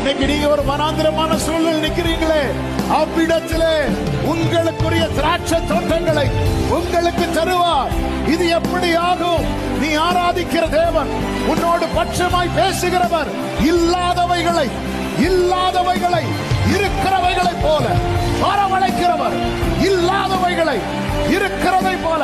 இன்னைக்கு நீங்க ஒரு வனாந்திரமான சூழல் நிக்கிறீங்களே, அவ்விடத்திலே உங்களுக்குரிய திராட்சை தோட்டங்களை உங்களுக்கு தருவார். இது எப்படி ஆகும்? நீ ஆராதிக்கிற தேவன் உன்னோடு பட்சமாய் பேசுகிறவர். இல்லாதவைகளை இருக்கிறவைகளை போல வரவழைக்கிறவர். இல்லாதவைகளை இருக்கிறதை போல.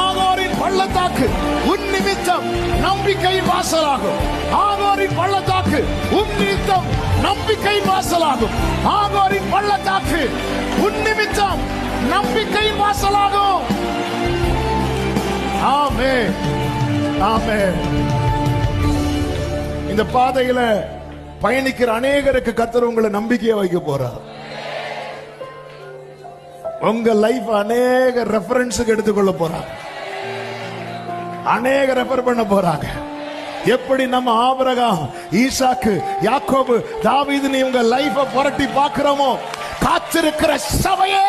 ஆகாரின் பள்ளத்தாக்கு உன் நிமித்தம் நம்பிக்கையின் வாசலாகும். ஆகாரின் பள்ளத்தாக்கு உன் நிமித்தம் நம்பிக்கையின் வாசலாகும். ஆகாரின் பள்ளத்தாக்கு உன் நிமித்தம் நம்பிக்கையின் வாசலாகும். ஆமென், ஆமென். இந்த பாதையில பயணிக்கிற அநேகருக்கு கர்த்தர் உங்களை நம்பிக்கையை வைக்க போறார். உங்க லைஃப் அநேக ரெஃபரன்ஸுக்கு எடுத்துக்கொள்ள போறாங்க. அநேக ரெஃபர் பண்ண போறாங்க. எப்படி நம்ம ஆபிரகாம், ஈசாக்கு, யாக்கோபு, தாவீது உங்க லைஃபை புரட்டி பார்க்கிறோமோ, காத்திருக்கிற சபையே,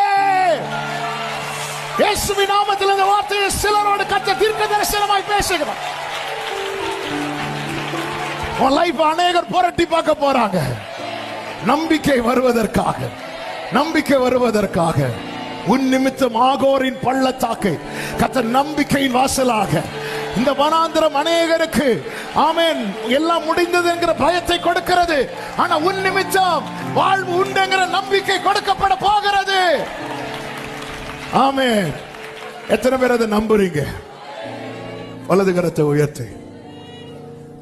இயேசுவின் நாமத்தில் இந்த வார்த்தையை சிலரோடு கர்த்தர் தீர்க்க தரிசனமாய் பேசுகிறார். உன் லைஃப் அநேகர் புரட்டி பார்க்க போறாங்க. நம்பிக்கை வருவதற்காக, நம்பிக்கை வருவதற்காக. உன் நிமித்தம் ஆகோரின் பள்ளத்தாக்கு கர்த்தர் நம்பிக்கையின் வாசலாக. இந்த வனாந்திரம் அநேகருக்கு ஆமென் எல்லாம் முடிந்தது என்கிற பயத்தை கொடுக்கிறது. ஆனா உன் நிமித்தம் வாழ்வு உண்டுங்கிற நம்பிக்கை கொடுக்கப்பட போகிறது. ஆமென். எத்தனை பேர் அதை நம்புறீங்க? வலது கரத்தை உயர்த்தி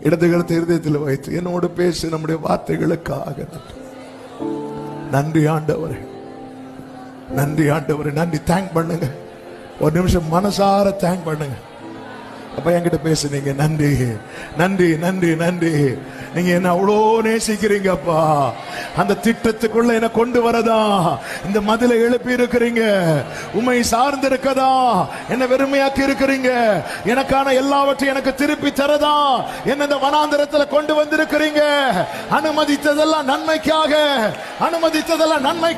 இடது கரத்தை இருதயத்தில் வைத்து என்னோடு பேசி நம்முடைய வார்த்தைகளுக்காக நன்றி ஆண்டவரே, நன்றி ஆண்டவரே, நன்றி. தேங்க் பண்ணுங்க. ஒரு நிமிஷம் மனசார தேங்க் பண்ணுங்க. அப்ப என்கிட்ட பேசுனீங்க. நன்றி, நன்றி, நன்றி, நன்றி. நீங்க என்ன அவ்வளோ நேசிக்கிறீங்கப்பா. அந்த திட்டத்துக்குள்ள என்ன கொண்டு வரதா, இந்த மதிலை எழுப்பி இருக்கிறீங்க. உண்மை சார்ந்து இருக்கதா, என்ன வெறுமையாக்கி இருக்கிறீங்க. எனக்கான எல்லாவற்றையும் எனக்கு திருப்பி தரதா, என்ன இந்த வனாந்திரத்துல கொண்டு வந்திருக்கிறீங்க. அனுமதித்ததெல்லாம் நன்மைக்காக, அனுமதித்ததெல்லாம் நன்மைக்கு.